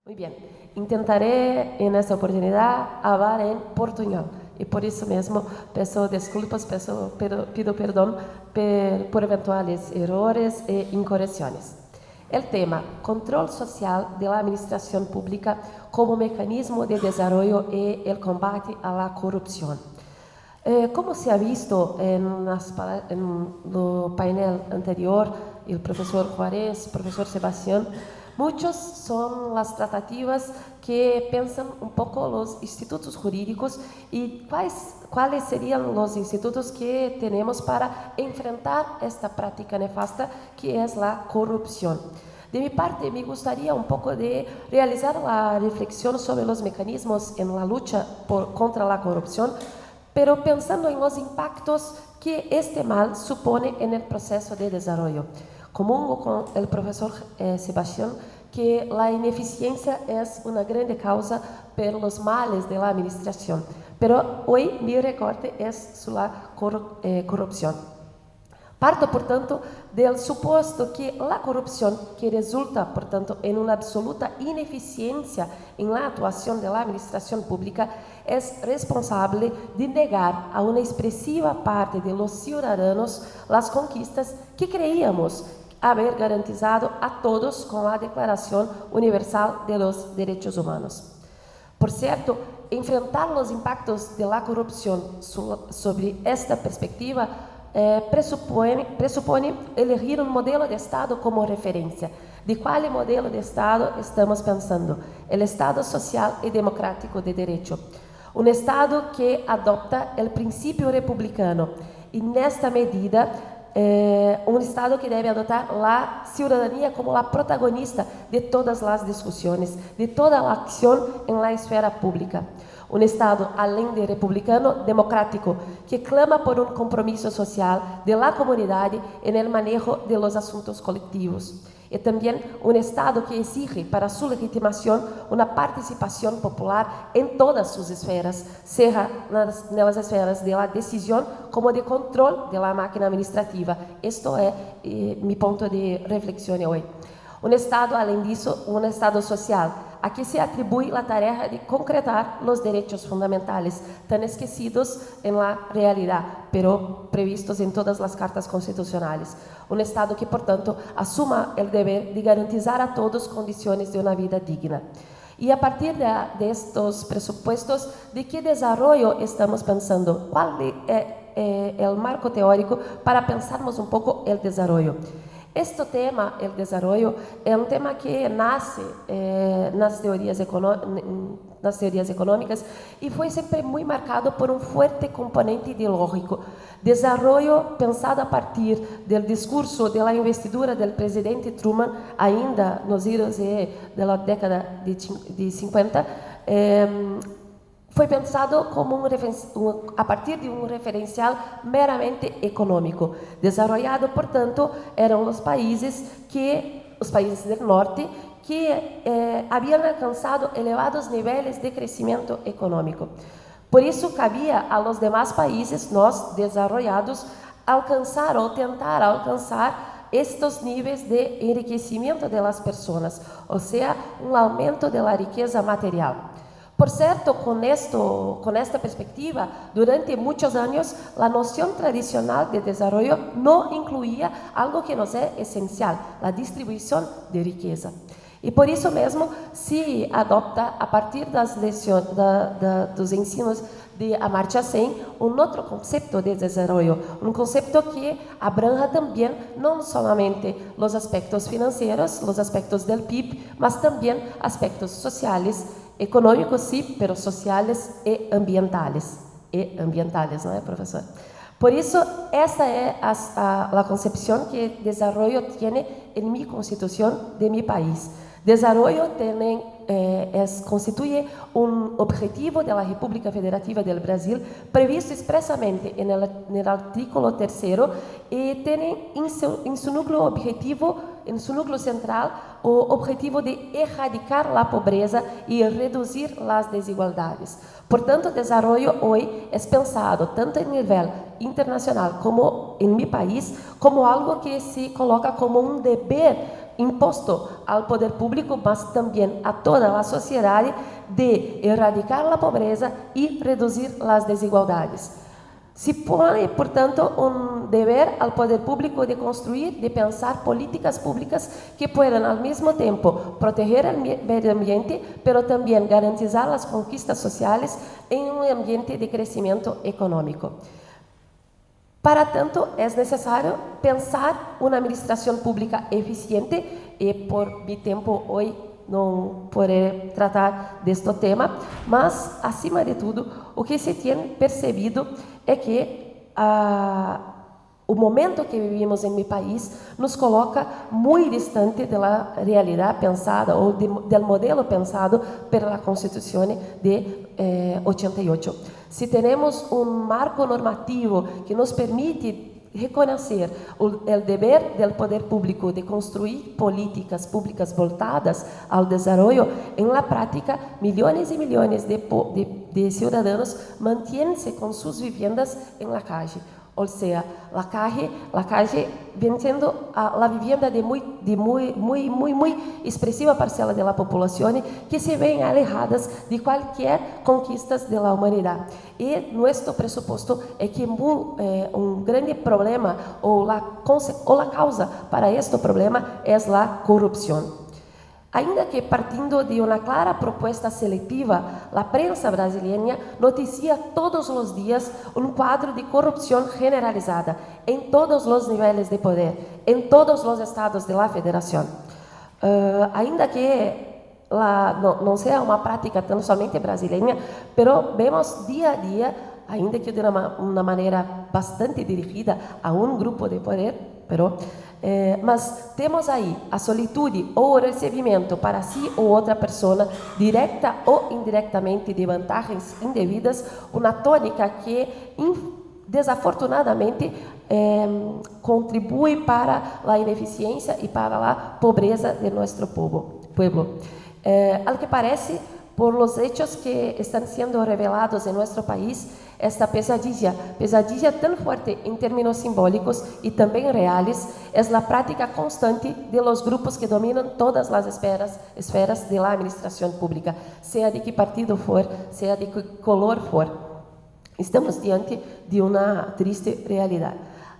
Muy bien, intentaré en esta oportunidad hablar en portuñol y por eso mismo peço desculpas, pido perdón por eventuales errores e incorrecciones. El tema, control social de la administración pública como mecanismo de desarrollo y el combate a la corrupción. Como se ha visto en el painel anterior, el profesor Juárez, profesor Sebastián, muchos son las tratativas que piensan un poco los institutos jurídicos y cuáles serían los institutos que tenemos para enfrentar esta práctica nefasta que es la corrupción. De mi parte, me gustaría un poco de realizar la reflexión sobre los mecanismos en la lucha contra la corrupción, pero pensando en los impactos que este mal supone en el proceso de desarrollo. Comulgo con el profesor Sebastián que la ineficiencia es una grande causa por los males de la administración, pero hoy mi recorte es sobre la corrupción. Parto, por tanto, del supuesto que la corrupción, que resulta, por tanto, en una absoluta ineficiencia en la actuación de la administración pública, es responsable de negar a una expresiva parte de los ciudadanos las conquistas que creíamos haber garantizado a todos con la Declaración Universal de los Derechos Humanos. Por cierto, enfrentar los impactos de la corrupción sobre esta perspectiva presupone elegir un modelo de Estado como referencia. ¿De cuál modelo de Estado estamos pensando? El Estado social y democrático de derecho. Un Estado que adopta el principio republicano y en esta medida un Estado que debe adoptar la ciudadanía como la protagonista de todas las discusiones, de toda la acción en la esfera pública. Un Estado, além de republicano, democrático, que clama por un compromiso social de la comunidad en el manejo de los asuntos colectivos. Y también un Estado que exige para su legitimación una participación popular en todas sus esferas, sea en las esferas de la decisión como de control de la máquina administrativa. Esto es mi punto de reflexión hoy. Un Estado, além disso, un Estado social, a que se atribui la tarea de concretar los derechos fundamentales, tan esquecidos en la realidad, pero previstos en todas las cartas constitucionales. Un Estado que, por tanto, asuma el deber de garantizar a todos condiciones de una vida digna. Y a partir de estos presupuestos, ¿de qué desarrollo estamos pensando? ¿Cuál es el marco teórico para pensarmos un poco el desarrollo? Este tema, el desarrollo, es un tema que nace nas teorías económicas y fue siempre muy marcado por un fuerte componente ideológico. Desarrollo pensado a partir del discurso de la investidura del presidente Truman, ainda nos idos de la década de 50, foi pensado como a partir de um referencial meramente econômico. Desarrollado, portanto, eram os países do norte, que haviam alcançado elevados níveis de crescimento econômico. Por isso, cabia a los demás países, nós, desarrollados, alcançar ou tentar alcançar estes níveis de enriquecimento de las personas, ou seja, um aumento de la riqueza material. Por cierto, con esta perspectiva, durante muchos años, la noción tradicional de desarrollo no incluía algo que nos es esencial, la distribución de riqueza. Y por eso mismo se adopta, a partir dos ensinos de Amartya Sen, un otro concepto de desarrollo, un concepto que abranja también no solamente los aspectos financieros, los aspectos del PIB, mas también aspectos sociales, econômicos, sim, pero sociais e ambientales. Não é, professor? Por isso, esta é a concepção que desarrollo tiene en mi constitución de mi país. Desarrollo constituye un objetivo de la República Federativa del Brasil previsto expresamente en el artículo 3 y tiene en su núcleo objetivo, en su núcleo central, o objetivo de erradicar la pobreza y reducir las desigualdades. Por tanto, desarrollo hoy es pensado tanto en nivel internacional como en mi país como algo que se coloca como un deber imposto al poder público, mas también a toda la sociedad, de erradicar la pobreza y reducir las desigualdades. Se pone, portanto, un deber al poder público de construir, de pensar políticas públicas que puedan al mismo tiempo proteger el medio ambiente, pero también garantizar las conquistas sociales en un ambiente de crecimiento económico. Para tanto, es necesario pensar una administración pública eficiente, y por mi tiempo hoy não poderei tratar deste tema, mas, acima de tudo, o que se tem percebido é que o momento que vivimos em meu país nos coloca muito distante da realidade pensada ou do modelo pensado pela Constituição de 88. Se temos um marco normativo que nos permite reconhecer o dever do poder público de construir políticas públicas voltadas ao desenvolvimento, em la prática, milhões e milhões de cidadãos mantêm-se com suas viviendas em la calle. Ou seja, la calle vem sendo a vivienda de muito expressiva parcela da população que se veem alejadas de qualquer conquistas da humanidade. E nosso pressuposto é que grande problema ou a causa para este problema é a corrupção. Ainda que partindo de uma clara proposta seletiva, a prensa brasileira noticia todos os dias um quadro de corrupção generalizada em todos os níveis de poder, em todos os estados da federação. Ainda que não seja uma prática tão somente brasileira, mas vemos dia a dia, ainda que de uma maneira bastante dirigida a um grupo de poder, mas temos aí a solitude ou o recebimento para si ou outra pessoa, direta ou indiretamente, de vantagens indevidas, uma tônica que, desafortunadamente, contribui para a ineficiência e para a pobreza de nosso povo. Al que parece, por los hechos que están siendo revelados en nuestro país, esta pesadilla tan fuerte en términos simbólicos y también reales, es la práctica constante de los grupos que dominan todas las esferas de la administración pública, sea de qué partido for, sea de qué color for. Estamos diante de una triste realidad.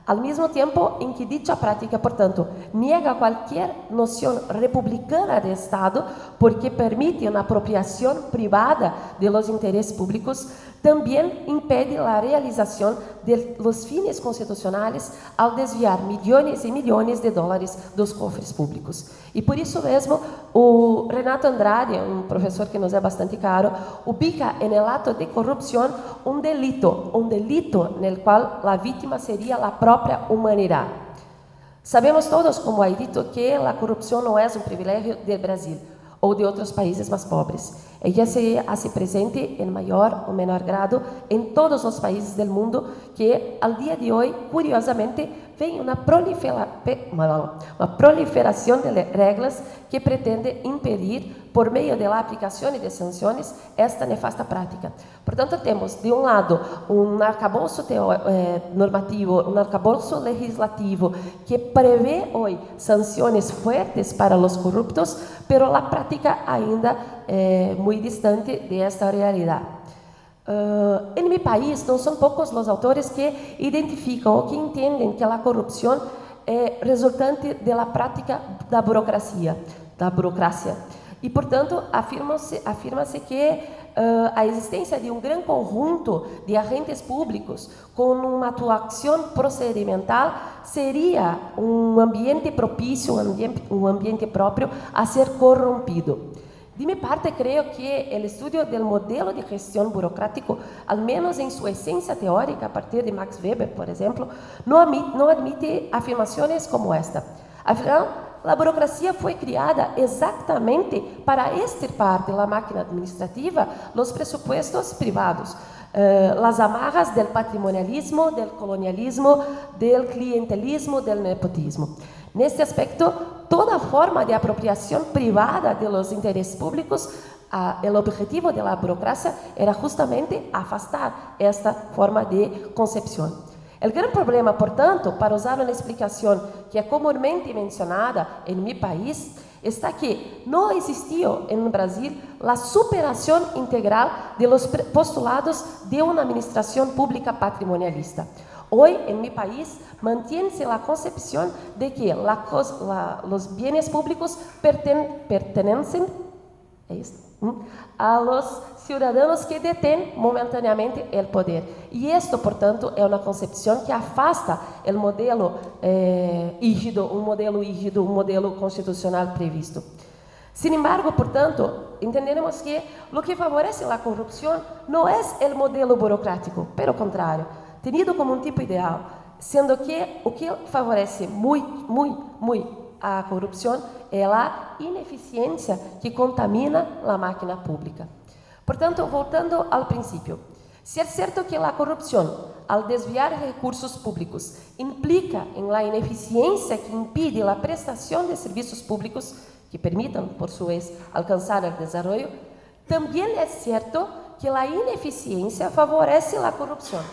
Al mismo tiempo en que dicha práctica, por tanto, niega cualquier noción republicana de Estado porque permite una apropiación privada de los intereses públicos, también impide la realización de los fines constitucionales al desviar millones y millones de dólares dos cofres públicos. E por isso mesmo, o Renato Andrade, um professor que nos é bastante caro, ubica en el ato de corrupção um delito no qual a vítima seria a própria humanidade. Sabemos todos, como he dito, que a corrupção não é um privilégio do Brasil ou de outros países mais pobres. Ela se hace presente em maior ou menor grado em todos os países do mundo que, al dia de hoje, curiosamente, vem uma proliferação de regras que pretende impedir, por meio da aplicação de sanções, esta nefasta prática. Portanto, temos, de um lado, um arcabouço normativo, um arcabouço legislativo que prevê hoje sanções fortes para os corruptos, pero a prática ainda é muito distante desta realidade. Em meu país, não são poucos os autores que identificam ou que entendem que a corrupção é resultante da prática da burocracia. E, portanto, afirma-se que a existência de um grande conjunto de agentes públicos com uma atuação procedimental seria um ambiente propício, um ambiente próprio a ser corrompido. De minha parte, creio que o estudo do modelo de gestão burocrático, al menos em sua essência teórica, a partir de Max Weber, por exemplo, não admite afirmações como esta. Afinal, a burocracia foi criada exatamente para extirpar da máquina administrativa os pressupostos privados, as amarras do patrimonialismo, do colonialismo, do clientelismo, do nepotismo. Neste aspecto, toda forma de apropriação privada de los interesses públicos, o objetivo da burocracia era justamente afastar esta forma de concepção. El gran problema, por tanto, para usar una explicación que es comúnmente mencionada en mi país, está que no existió en Brasil la superación integral de los postulados de una administración pública patrimonialista. Hoy, en mi país, mantiene la concepción de que los bienes públicos pertenecen a los ciudadanos que detêm momentáneamente el poder. Y esto, por tanto, es una concepción que afasta el modelo rígido, un modelo constitucional previsto. Sin embargo, por tanto, entenderemos que lo que favorece la corrupción no es el modelo burocrático, pero contrario, tenido como un tipo ideal, sendo que o que favorece muy a corrupción é a ineficiência que contamina a máquina pública. Portanto, voltando ao princípio, se é certo que a corrupção, al desviar recursos públicos, implica em la ineficiência que impide a prestação de serviços públicos que permitam, por sua vez, alcançar o desenvolvimento, também é certo que a ineficiência favorece a corrupção.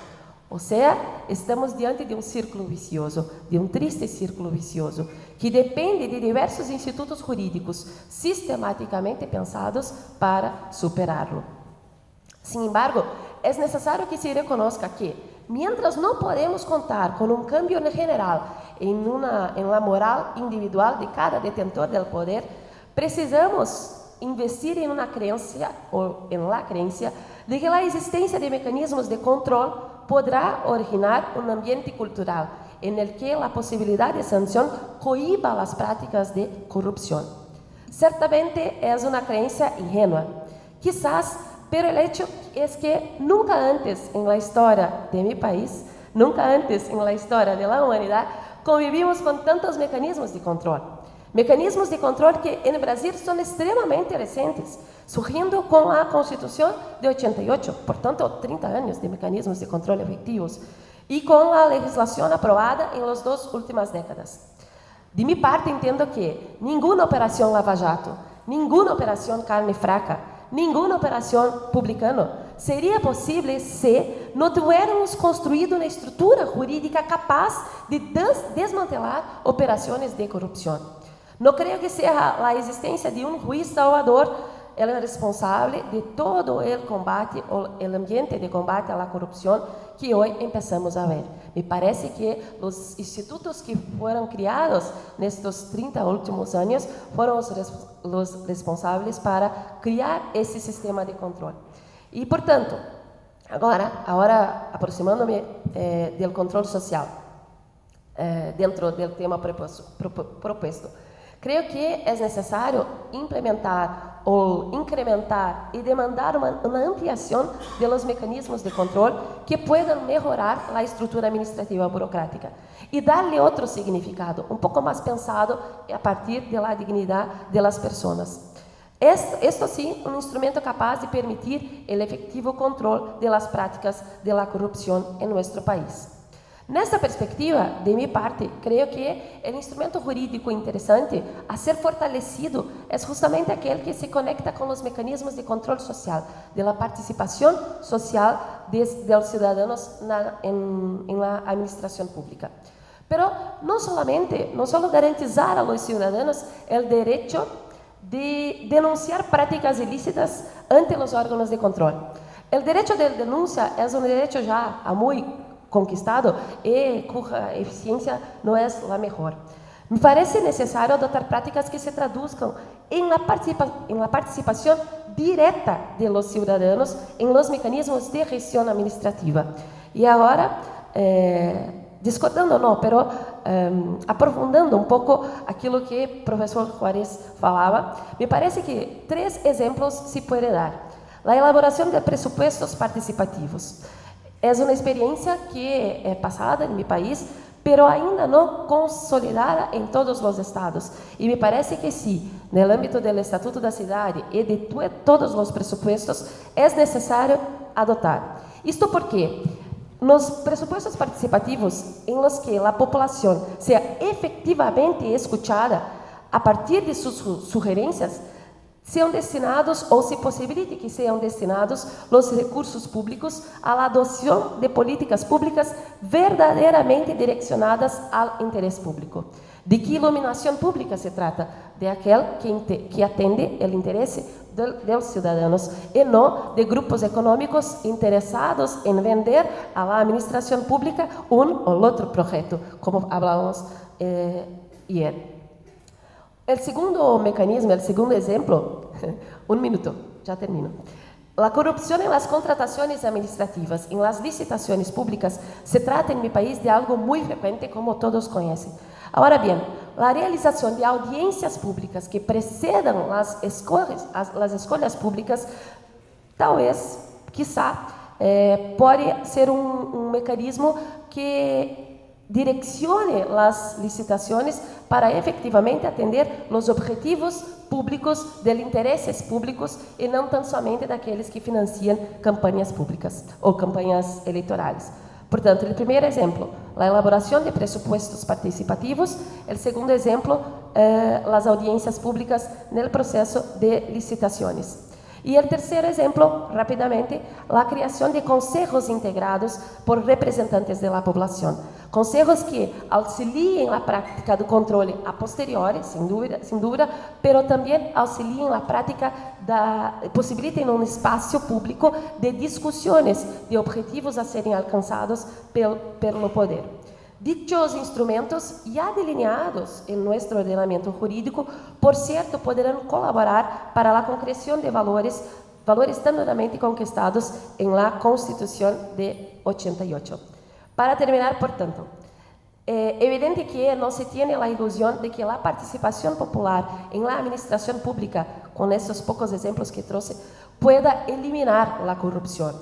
Ou seja, estamos diante de um círculo vicioso, de um triste círculo vicioso, que depende de diversos institutos jurídicos sistematicamente pensados para superá-lo. Sin embargo, é necessário que se reconozca que, mientras não podemos contar com um cambio general em la moral individual de cada detentor del poder, precisamos investir em uma crença, ou em la creencia, de que a existência de mecanismos de controle podrá originar um ambiente cultural en el que la posibilidad de sanción cohiba las prácticas de corrupción. Ciertamente es una creencia ingenua, quizás, pero el hecho es que nunca antes en la historia de mi país, nunca antes en la historia de la humanidad, convivimos con tantos mecanismos de control. Mecanismos de control que en Brasil son extremadamente recientes, surgiendo con la Constitución de 88, por tanto 30 años de mecanismos de control efectivos, y con la legislación aprobada en las 2 últimas décadas. De mi parte, entiendo que ninguna operación Lava Jato, ninguna operación Carne Fraca, ninguna operación Publicano sería posible si no tuviéramos construido una estructura jurídica capaz de desmantelar operaciones de corrupción. No creo que sea la existencia de un juez salvador el responsable de todo el combate o el ambiente de combate a la corrupción que hoy empezamos a ver. Me parece que los institutos que fueron creados en estos 30 últimos años fueron los responsables para crear ese sistema de control. Y por tanto, ahora aproximándome del control social, dentro del tema propuesto, creo que es necesario implementar o incrementar y demandar una ampliación de los mecanismos de control que puedan mejorar la estructura administrativa burocrática y darle otro significado, un poco más pensado a partir de la dignidad de las personas. Esto sí, un instrumento capaz de permitir el efectivo control de las prácticas de la corrupción en nuestro país. Nesta perspectiva, de mi parte, creo que el instrumento jurídico interesante a ser fortalecido es justamente aquel que se conecta con los mecanismos de control social, de la participación social de los ciudadanos en la administración pública. Pero no solo garantizar a los ciudadanos el derecho de denunciar prácticas ilícitas ante los órganos de control. El derecho de denuncia es un derecho ya muy conquistado y cuya eficiencia no es la mejor. Me parece necesario adoptar prácticas que se traduzcan en la participación directa de los ciudadanos en los mecanismos de gestión administrativa. Y ahora, discordando no, pero aprofundando un poco aquilo que el profesor Juárez falaba, me parece que 3 ejemplos se puede dar. La elaboración de presupuestos participativos. É uma experiência que é passada em meu país, pero ainda não consolidada em todos os estados. E me parece que sim, no âmbito do Estatuto da Cidade e de todos os pressupostos, é necessário adotar. Isto porque nos pressupostos participativos, em los que a população seja efetivamente escuchada a partir de suas sugerências, sean destinados o se posibilite que sean destinados los recursos públicos a la adopción de políticas públicas verdaderamente direccionadas al interés público. ¿De qué iluminación pública se trata? De aquel que atende el interés de los ciudadanos y no de grupos económicos interesados en vender a la administración pública un o otro proyecto, como hablábamos ayer. El segundo mecanismo, el segundo ejemplo, un minuto, ya termino. La corrupción en las contrataciones administrativas, en las licitaciones públicas, se trata en mi país de algo muy frecuente, como todos conocen. Ahora bien, la realización de audiencias públicas que precedan las escolhas públicas, tal vez, quizá, puede ser un mecanismo que direccione las licitaciones para efectivamente atender los objetivos públicos del intereses públicos y no tan somente de aquellos que financian campañas públicas o campañas electorales. Por tanto, el primer ejemplo, la elaboración de presupuestos participativos. El segundo ejemplo, las audiencias públicas en el proceso de licitaciones. Y el tercer ejemplo, rápidamente, la creación de consejos integrados por representantes de la población. Consejos que auxilien la práctica do controle a posteriori, sem dúvida, pero também auxiliem la prática possibilitem um espaço público de discussões de objetivos a serem alcançados pelo poder. Dichos instrumentos, ya delineados en nuestro ordenamiento jurídico, por cierto, podrán colaborar para la concreción de valores tan duramente conquistados en la Constitución de 88. Para terminar, por tanto, evidente que no se tiene la ilusión de que la participación popular en la administración pública, con esos pocos ejemplos que traje, pueda eliminar la corrupción.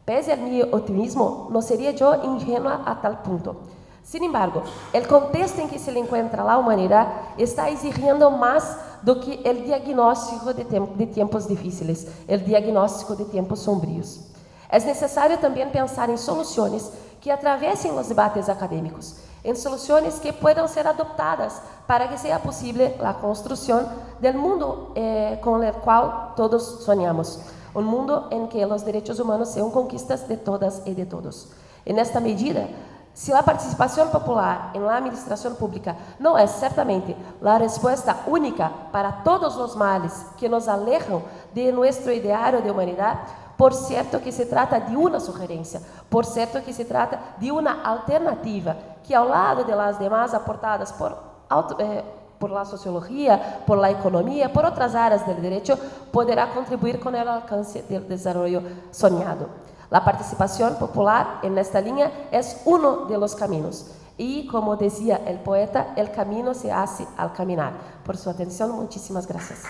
Pese a mi optimismo, no sería yo ingenua a tal punto. Sin embargo, el contexto en que se encuentra la humanidad está exigiendo más do que el diagnóstico de tiempos difíciles, el diagnóstico de tiempos sombríos. Es necesario también pensar en soluciones que atraviesen los debates académicos, en soluciones que puedan ser adoptadas para que sea posible la construcción del mundo con el cual todos soñamos, un mundo en que los derechos humanos sean conquistas de todas y de todos. En esta medida, si la participación popular en la administración pública no es ciertamente la respuesta única para todos los males que nos alejan de nuestro ideario de humanidad, por cierto que se trata de una sugerencia, por cierto que se trata de una alternativa que al lado de las demás aportadas por la sociología, por la economía, por otras áreas del derecho, podrá contribuir con el alcance del desarrollo soñado. La participación popular en esta línea es uno de los caminos. Y, como decía el poeta, el camino se hace al caminar. Por su atención, muchísimas gracias.